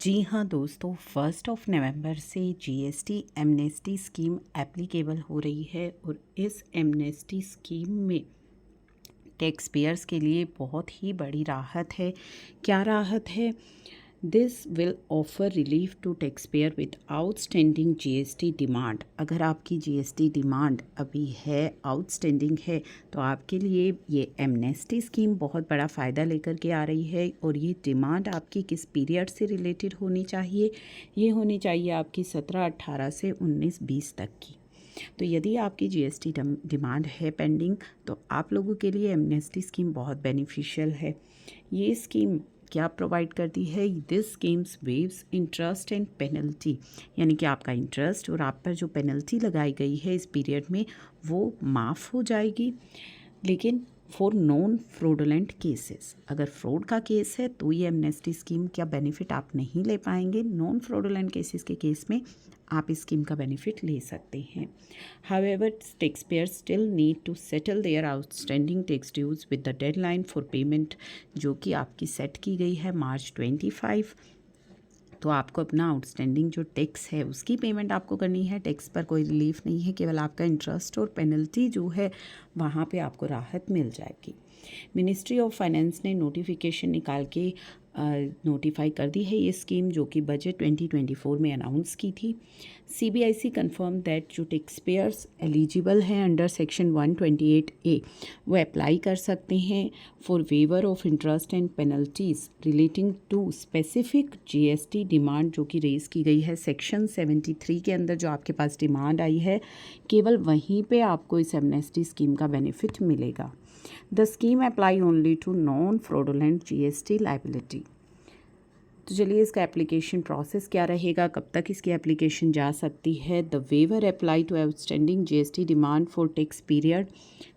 जी हाँ दोस्तों, 1 नवंबर से जीएसटी एमनेस्टी स्कीम एप्लीकेबल हो रही है और इस एमनेस्टी स्कीम में टैक्स पेयर्स के लिए बहुत ही बड़ी राहत है। क्या राहत है? This will offer relief to tax payer with outstanding GST demand. अगर आपकी जीएसटी डिमांड अभी है, आउटस्टैंडिंग है, तो आपके लिए ये एमनेस्टी स्कीम बहुत बड़ा फ़ायदा लेकर के आ रही है। और ये डिमांड आपकी किस पीरियड से रिलेटेड होनी चाहिए? ये होनी चाहिए आपकी 17-18 से 19-20 तक की। तो यदि आपकी जीएसटी डिमांड है पेंडिंग, तो आप लोगों के लिए एमनेस्टी स्कीम बहुत बेनिफिशियल है। ये स्कीम क्या प्रोवाइड करती है? This schemes waves interest and penalty, यानी कि आपका इंटरेस्ट और आप पर जो पेनल्टी लगाई गई है इस पीरियड में वो माफ़ हो जाएगी। लेकिन फॉर नॉन फ्रॉडुलेंट केसेस, अगर फ्रॉड का केस है तो ये एमनेस्टी स्कीम का बेनिफिट आप नहीं ले पाएंगे। नॉन फ्रॉडुलेंट केसेस के केस में आप इस स्कीम का बेनिफिट ले सकते हैं। However, tax payers still need to settle their outstanding tax dues with the deadline for payment, जो कि आपकी सेट की गई है March 25। तो आपको अपना आउटस्टैंडिंग जो टैक्स है उसकी पेमेंट आपको करनी है। टैक्स पर कोई रिलीफ नहीं है, केवल आपका इंटरेस्ट और पेनल्टी जो है वहाँ पे आपको राहत मिल जाएगी। मिनिस्ट्री ऑफ फाइनेंस ने नोटिफिकेशन निकाल के नोटिफाई कर दी है ये स्कीम, जो कि बजट 2024 में अनाउंस की थी। सीबीआईसी कंफर्म दैट जो टैक्स पेयर्स एलिजिबल हैं अंडर सेक्शन 128A वो अप्लाई कर सकते हैं for waiver of interest and penalties relating to specific GST demand, जो कि रेज़ की गई है सेक्शन 73 के अंदर। जो आपके पास डिमांड आई है, केवल वहीं पे आपको इस एमनेस्टी स्कीम का बेनिफिट मिलेगा। The scheme apply only to non fraudulent GST liability. तो चलिए इसका एप्लीकेशन प्रोसेस क्या रहेगा, कब तक इसकी एप्लीकेशन जा सकती है? The waiver apply to outstanding GST demand for tax period,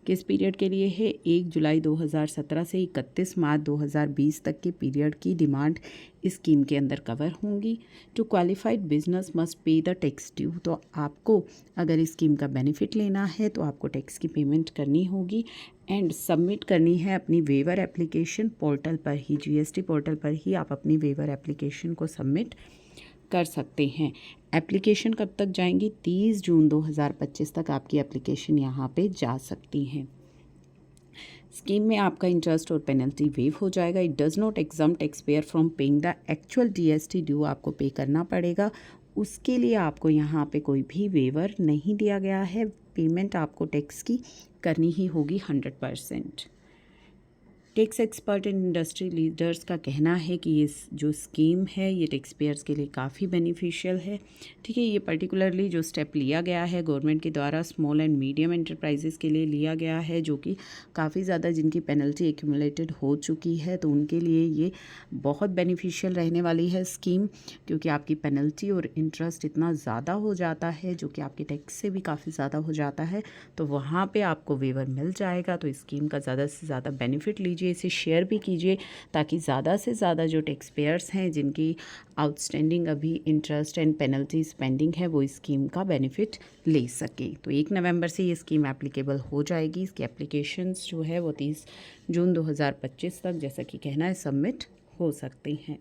किस पीरियड के लिए है? 1 जुलाई 2017 से 31 मार्च 2020 तक के पीरियड की डिमांड इस स्कीम के अंदर कवर होंगी। To qualified business must pay the tax due, तो आपको अगर इस स्कीम का बेनिफिट लेना है तो आपको टैक्स की पेमेंट करनी होगी एंड सबमिट करनी है अपनी वेवर एप्लीकेशन पोर्टल पर ही। जीएसटी पोर्टल पर ही आप अपनी वेवर एप्लीकेशन को सबमिट कर सकते हैं। एप्लीकेशन कब तक जाएंगी? 30 जून 2025 तक आपकी एप्लीकेशन यहाँ पे जा सकती हैं। स्कीम में आपका इंटरेस्ट और पेनल्टी वेव हो जाएगा। It does not exam tax payer from paying the actual GST due, आपको पे करना पड़ेगा। उसके लिए आपको यहाँ पे कोई भी वेवर नहीं दिया गया है। पेमेंट आपको टैक्स की करनी ही होगी 100%। Tax expert and industry leaders का कहना है कि ये जो स्कीम है ये टैक्स पेयर्स के लिए काफ़ी बेनिफिशियल है। ठीक है, ये पर्टिकुलरली जो स्टेप लिया गया है गवर्नमेंट के द्वारा स्मॉल एंड मीडियम एंटरप्राइजेस के लिए लिया गया है, जो कि काफ़ी ज़्यादा जिनकी पेनल्टी एक्यूमुलेटेड हो चुकी है, तो उनके लिए ये बहुत बेनिफिशियल रहने वाली है स्कीम, क्योंकि आपकी पेनल्टी और इंटरेस्ट इतना ज़्यादा हो जाता है जो कि आपके टैक्स से भी काफ़ी ज़्यादा हो जाता है, तो वहाँ पर आपको वेवर मिल जाएगा। तो इस स्कीम का ज़्यादा से ज़्यादा बेनिफिट लीजिए, इसे शेयर भी कीजिए, ताकि ज़्यादा से ज़्यादा जो टैक्स पेयर्स हैं जिनकी आउटस्टैंडिंग अभी इंटरेस्ट एंड पेनल्टीज पेंडिंग है वो इस स्कीम का बेनिफिट ले सके। तो 1 नवंबर से ये स्कीम एप्लीकेबल हो जाएगी। इसकी एप्लीकेशंस जो है वो 30 जून 2025 तक, जैसा कि कहना है, सबमिट हो सकते हैं।